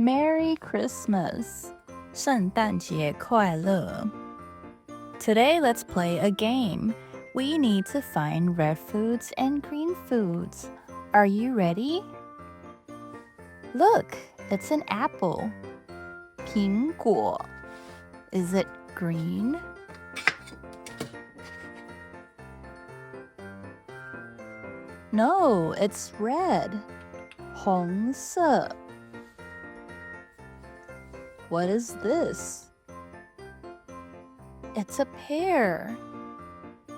Merry Christmas! 圣诞节快乐! Today, let's play a game. We need to find red foods and green foods. Are you ready? Look, it's an apple. 苹果. Is it green? No, it's red. 红色. What is this? It's a pear.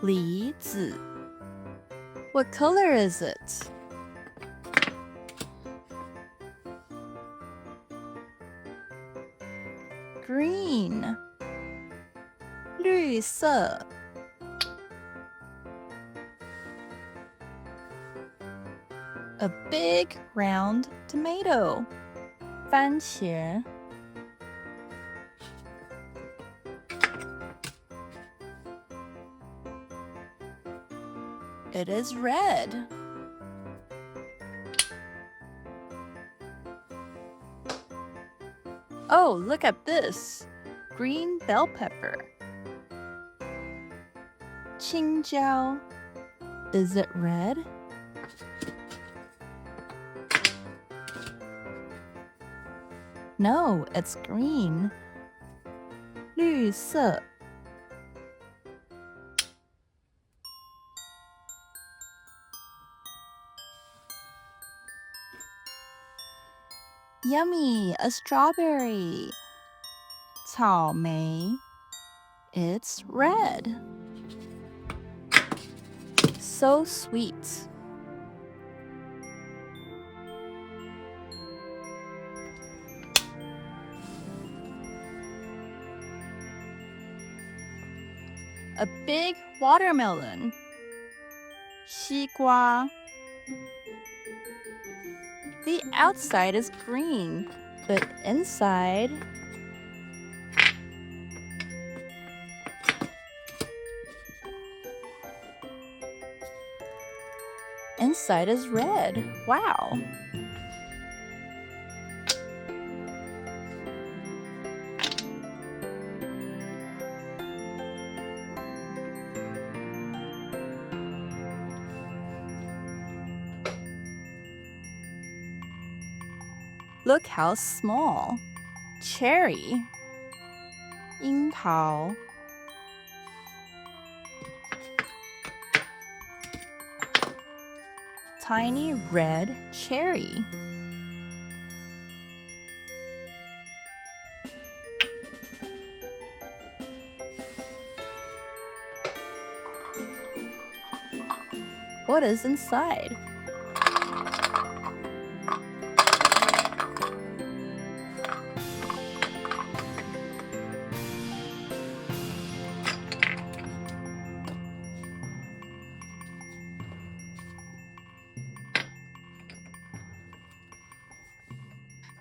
梨子. What color is it? Green. 绿色. A big round tomato. 番茄. It is red. Oh, look at this. Green bell pepper. Qīng jiāo. Is it red? No, it's green. 绿色. Yummy, a strawberry. 草莓. It's red. So sweet. A big watermelon. 西瓜. The outside is green, but inside is red. Wow. Look how small. Cherry. 樱桃. Tiny red cherry. What is inside?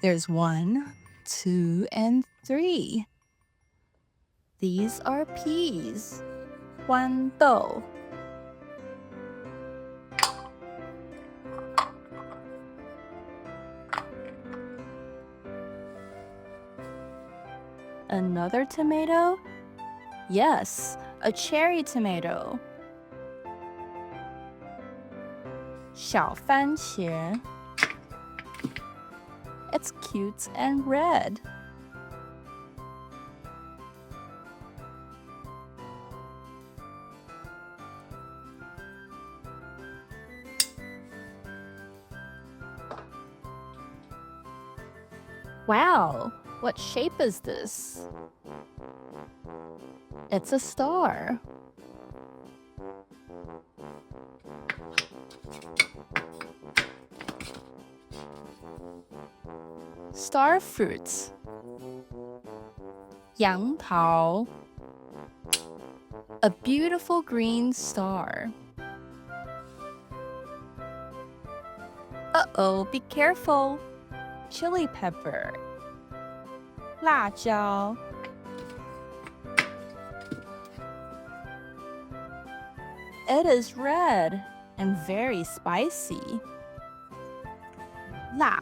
There's 1, 2, and 3. These are peas. 豌豆. Another tomato? Yes, a cherry tomato. 小番茄. It's cute and red. Wow, what shape is this? It's a star. Starfruit. 杨桃. A beautiful green star. Uh-oh, be careful. Chili pepper. 辣椒. It is red and very spicy. 辣.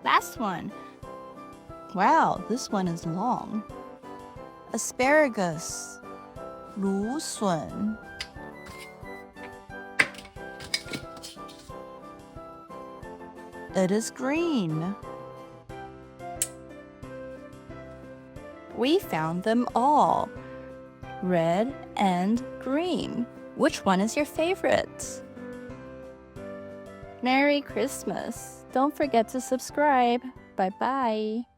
Last one. Wow, this one is long. Asparagus. 芦笋. It is green. We found them all. Red and green. Which one is your favorite? Merry Christmas. Don't forget to subscribe. Bye-bye.